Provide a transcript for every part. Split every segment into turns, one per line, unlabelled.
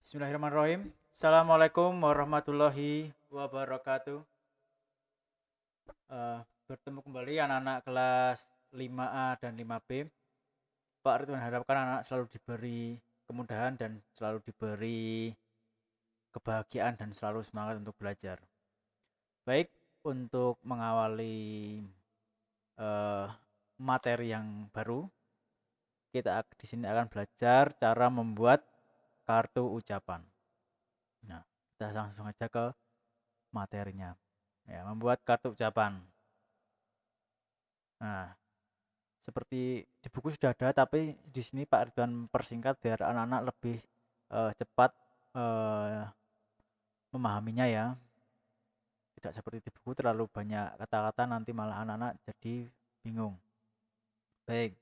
Bismillahirrahmanirrahim. Assalamualaikum warahmatullahi wabarakatuh. Bertemu kembali anak-anak kelas 5A dan 5B. Pak Ridwan harapkan anak selalu diberi kemudahan dan selalu diberi kebahagiaan dan selalu semangat untuk belajar. Baik, untuk mengawali eh, materi yang baru, kita di sini akan belajar cara membuat kartu ucapan. Nah, kita langsung aja ke materinya. Ya, membuat kartu ucapan. Nah, seperti di buku sudah ada, tapi di sini Pak Ridwan persingkat biar anak-anak lebih cepat eh, memahaminya ya. Tidak seperti di buku terlalu banyak kata-kata nanti malah anak-anak jadi bingung. Baik,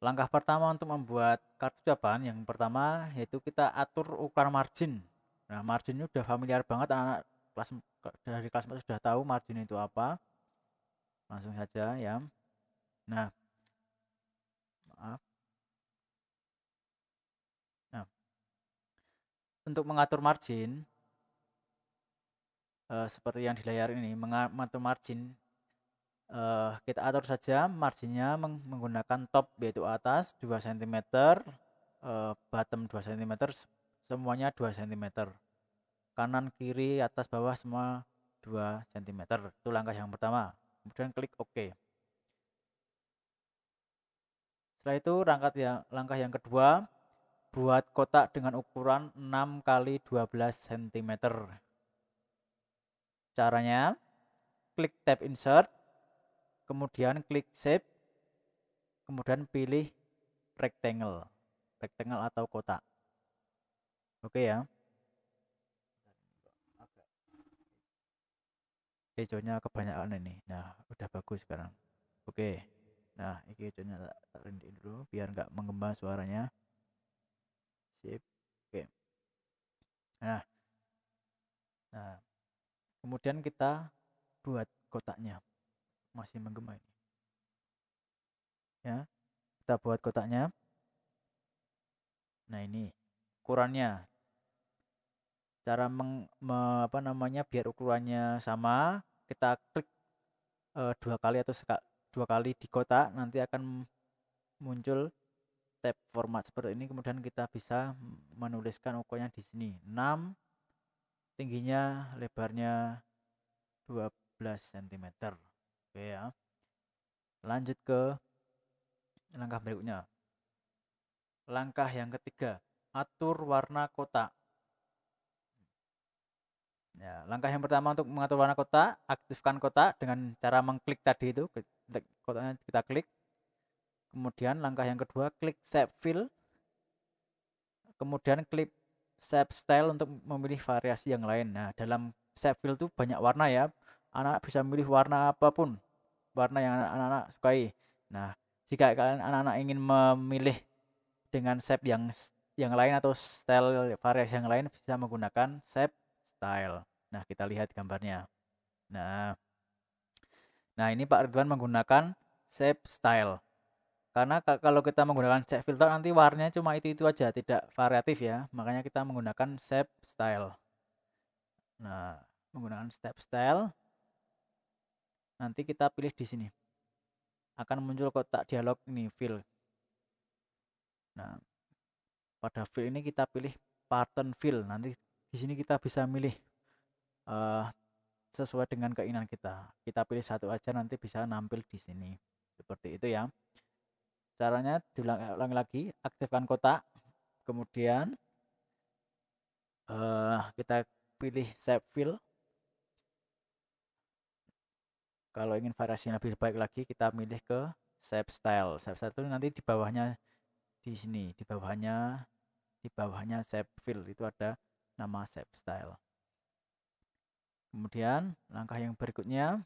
langkah pertama untuk membuat kartu ucapan yang pertama yaitu kita atur ukuran margin. Nah, margin ini udah familiar banget anak-anak kelas dari kelas 4 sudah tahu margin itu apa. Langsung saja ya. Nah, maaf. Nah, untuk mengatur margin seperti yang di layar ini, mengatur margin kita atur saja marginnya menggunakan top yaitu atas 2 cm, bottom 2 cm, semuanya 2 cm. Kanan, kiri, atas, bawah semua 2 cm. Itu langkah yang pertama. Kemudian klik OK. Setelah itu langkah yang kedua, buat kotak dengan ukuran 6 kali 12 cm. Caranya, klik tab insert, kemudian klik shape, kemudian pilih rectangle. Rectangle atau kotak. Oke ya. Hijaunya kebanyakan ini. Nah, udah bagus sekarang. Oke. Nah, ini hijaunya tak rendahin dulu biar nggak menggembang suaranya. Sip. Oke. Nah, nah, kemudian kita buat kotaknya. Masih menggema ini. Ya, kita buat kotaknya. Nah, ini ukurannya. Cara biar ukurannya sama, kita klik 2 kali atau 2 kali di kotak, nanti akan muncul tab format seperti ini. Kemudian kita bisa menuliskan ukurannya di sini 6, tingginya, lebarnya 12 cm. Oke ya. Lanjut ke langkah berikutnya. Langkah yang ketiga, atur warna kotak. Ya, langkah yang pertama untuk mengatur warna kotak, aktifkan kotak dengan cara mengklik tadi itu, kotaknya kita klik. Kemudian langkah yang kedua, klik shape fill. Kemudian klik shape style untuk memilih variasi yang lain. Nah, dalam shape fill itu banyak warna ya. Anak bisa memilih warna apapun, warna yang anak-anak sukai. Nah, jika kalian anak-anak ingin memilih dengan shape yang lain atau style variasi yang lain bisa menggunakan shape style. Nah, kita lihat gambarnya. Nah, ini Pak Ridwan menggunakan shape style. Karena kalau kita menggunakan shape filter nanti warnanya cuma itu aja, tidak variatif ya. Makanya kita menggunakan shape style. Nah, menggunakan shape style nanti kita pilih di sini. Akan muncul kotak dialog ini fill. Nah, pada fill ini kita pilih pattern fill. Nanti di sini kita bisa milih sesuai dengan keinginan kita. Kita pilih satu aja nanti bisa nampil di sini. Seperti itu ya. Caranya diulangi lagi, aktifkan kotak, kemudian kita pilih shape fill. Kalau ingin variasi yang lebih baik lagi, kita pilih ke shape style. Shape style itu nanti di bawahnya di sini, di bawahnya shape fill itu ada nama shape style. Kemudian langkah yang berikutnya,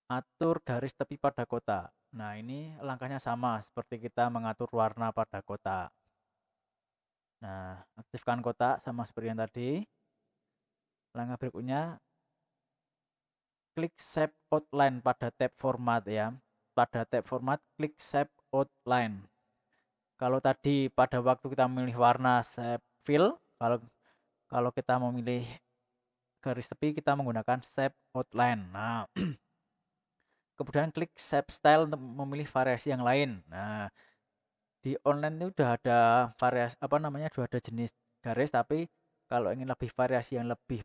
atur garis tepi pada kotak. Nah, ini langkahnya sama seperti kita mengatur warna pada kotak. Nah, aktifkan kotak sama seperti yang tadi. Langkah berikutnya, klik shape outline pada tab format ya. Pada tab format, klik shape outline. Kalau tadi pada waktu kita memilih warna shape fill, kalau kita memilih garis tepi kita menggunakan shape outline. Nah, kemudian klik shape style untuk memilih variasi yang lain. Nah, di online itu udah ada variasi sudah ada jenis garis, tapi kalau ingin lebih variasi yang lebih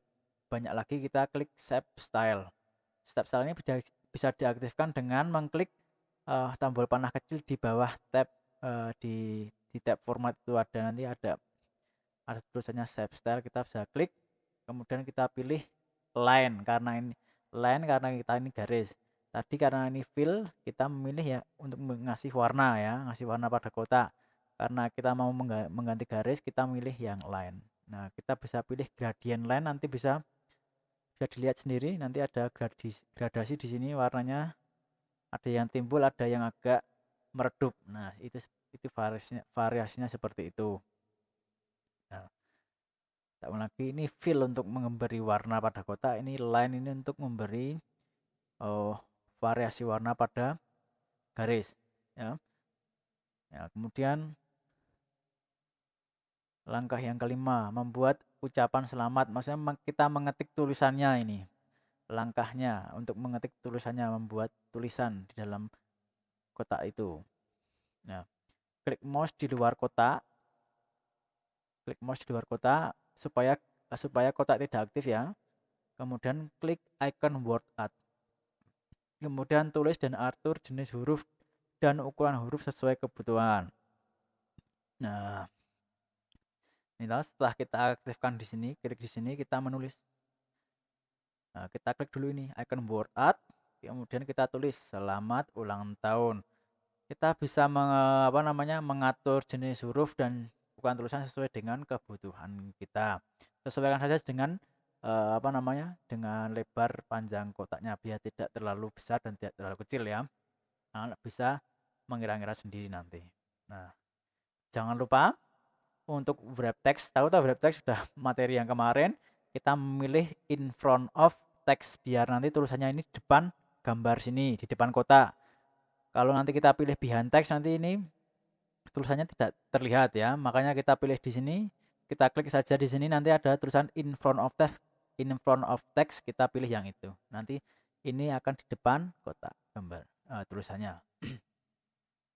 banyak lagi kita klik shape style. Shape style ini bisa diaktifkan dengan mengklik tombol panah kecil di bawah tab di tab format itu nanti ada tulisannya shape style, kita bisa klik, kemudian kita pilih line karena kita ini garis. Tadi karena ini fill, kita memilih ya untuk ngasih warna pada kotak. Karena kita mau mengganti garis, kita memilih yang line. Nah, kita bisa pilih gradient line, nanti bisa dilihat sendiri, nanti ada gradasi di sini warnanya. Ada yang timbul, ada yang agak meredup. Nah, itu variasinya seperti itu. Nah, tak lagi ini fill untuk memberi warna pada kotak, ini line ini untuk memberi variasi warna pada garis, ya. Kemudian langkah yang kelima, membuat ucapan selamat. Maksudnya kita mengetik tulisannya ini. Langkahnya untuk mengetik tulisannya, membuat tulisan di dalam kotak itu. Nah, klik mouse di luar kotak. Klik mouse di luar kotak supaya kotak tidak aktif ya. Kemudian klik icon word art. Kemudian tulis dan atur jenis huruf dan ukuran huruf sesuai kebutuhan. Nah, inilah setelah kita aktifkan di sini, klik di sini kita menulis. Nah, kita klik dulu ini icon word art, kemudian kita tulis selamat ulang tahun. Kita bisa mengatur jenis huruf dan ukuran tulisan sesuai dengan kebutuhan kita. Sesuaikan saja dengan dengan lebar panjang kotaknya biar tidak terlalu besar dan tidak terlalu kecil ya. Nah, bisa mengira-ngira sendiri nanti. Nah, jangan lupa untuk wrap text, tahu wrap text sudah materi yang kemarin, kita memilih in front of text biar nanti tulisannya ini di depan gambar sini, di depan kotak. Kalau nanti kita pilih behind text, nanti ini tulisannya tidak terlihat ya. Makanya kita pilih di sini, kita klik saja di sini, nanti ada tulisan in front of text, kita pilih yang itu. Nanti ini akan di depan kotak gambar tulisannya.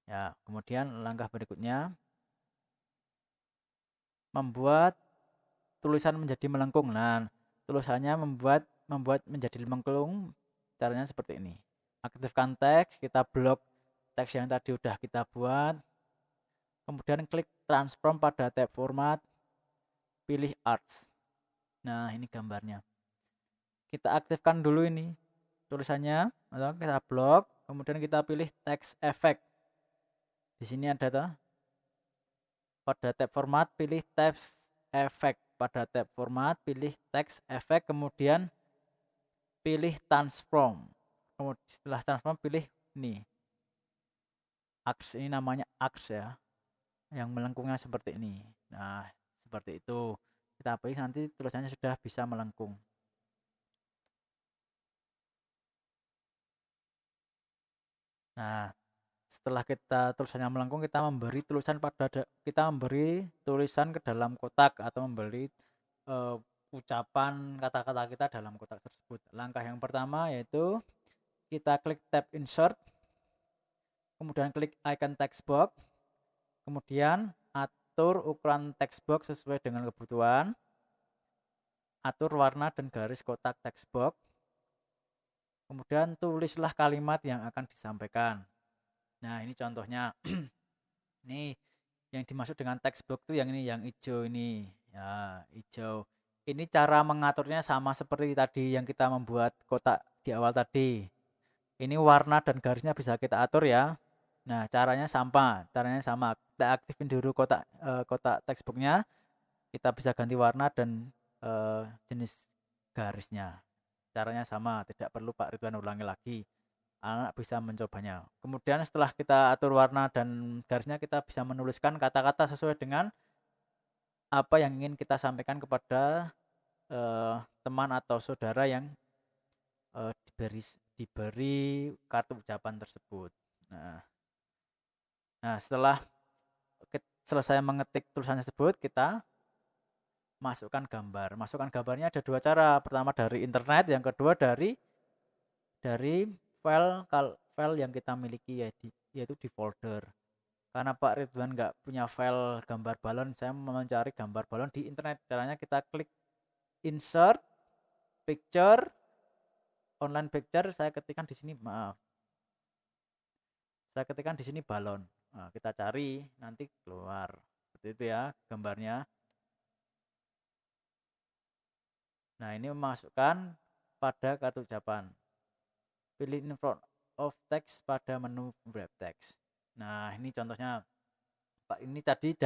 Ya, kemudian langkah berikutnya membuat tulisan menjadi melengkung. Nah, tulisannya membuat menjadi melengkung, caranya seperti ini. Aktifkan teks, kita blok teks yang tadi udah kita buat. Kemudian klik transform pada tab format, pilih arts. Nah, ini gambarnya. Kita aktifkan dulu ini tulisannya, atau kita blok, kemudian kita pilih text effect. Di sini ada tuh. Pada tab format pilih text effect. Pada tab format pilih text effect, kemudian pilih transform. Kemudian setelah transform pilih ini. Aks, ini namanya aks ya. Yang melengkungnya seperti ini. Nah, seperti itu. Kita pilih, nanti tulisannya sudah bisa melengkung. Nah, setelah kita tulisannya melengkung, kita memberi tulisan ke dalam kotak atau memberi ucapan kata-kata kita dalam kotak tersebut. Langkah yang pertama yaitu kita klik tab insert, kemudian klik icon text box, kemudian atur ukuran text box sesuai dengan kebutuhan, atur warna dan garis kotak text box, kemudian tulislah kalimat yang akan disampaikan. Nah, ini contohnya. Ini yang dimaksud dengan text box itu yang ini, yang hijau ini. Ya, hijau. Ini cara mengaturnya sama seperti tadi yang kita membuat kotak di awal tadi. Ini warna dan garisnya bisa kita atur ya. Nah, caranya sama. Kita aktifin dulu kotak text box-nya. Kita bisa ganti warna dan jenis garisnya. Caranya sama, tidak perlu Pak Ridwan ulangi lagi. Anak bisa mencobanya. Kemudian setelah kita atur warna dan garisnya, kita bisa menuliskan kata-kata sesuai dengan apa yang ingin kita sampaikan kepada teman atau saudara yang diberi kartu ucapan tersebut. Nah, Nah, setelah selesai mengetik tulisan tersebut, kita masukkan gambar. Masukkan gambarnya ada dua cara. Pertama dari internet, yang kedua dari file yang kita miliki, yaitu di folder. Karena Pak Ridwan nggak punya file gambar balon, saya mencari gambar balon di internet. Caranya kita klik insert picture, online picture, saya ketikkan di sini, maaf. Saya ketikkan di sini balon. Nah, kita cari, nanti keluar. Seperti itu ya gambarnya. Nah, ini memasukkan pada kartu ucapan. Pilih in front of text pada menu wrap text. Nah, ini contohnya. Pak, ini tadi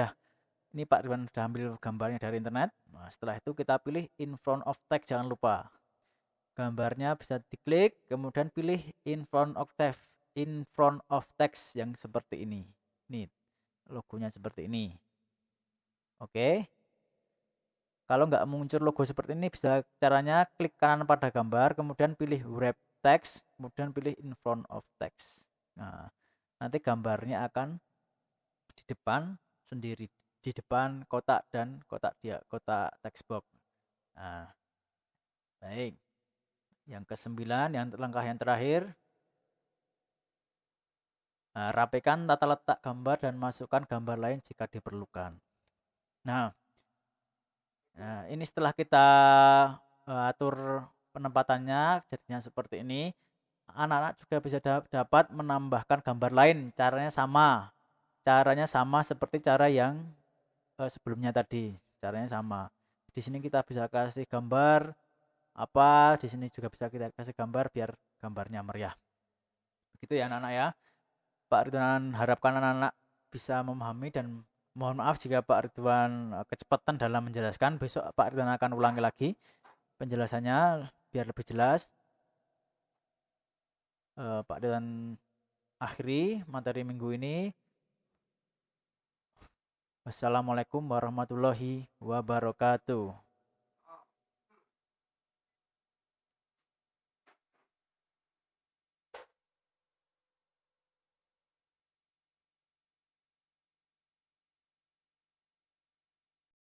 ini Pak Ridwan sudah ambil gambarnya dari internet. Nah, setelah itu kita pilih in front of text, jangan lupa. Gambarnya bisa diklik, kemudian pilih in front of text yang seperti ini. Nih, logonya seperti ini. Oke. Kalau nggak muncul logo seperti ini, bisa caranya klik kanan pada gambar, kemudian pilih wrap text, kemudian pilih in front of text. Nah, nanti gambarnya akan di depan sendiri, di depan kotak dan kotak text box. Nah, baik. Yang ke-9, langkah yang terakhir, rapikan tata letak gambar dan masukkan gambar lain jika diperlukan. Nah, ini setelah kita atur penempatannya jadinya seperti ini. Anak-anak juga bisa dapat menambahkan gambar lain. Caranya sama seperti cara yang sebelumnya tadi. Caranya sama. Di sini kita bisa kasih gambar apa, di sini juga bisa kita kasih gambar biar gambarnya meriah. Begitu ya anak-anak ya. Pak Ridwan harapkan anak-anak bisa memahami, dan mohon maaf jika Pak Ridwan kecepatan dalam menjelaskan. Besok Pak Ridwan akan ulangi lagi penjelasannya biar lebih jelas. Pak Ridwan akhiri materi minggu ini. Wassalamualaikum warahmatullahi wabarakatuh.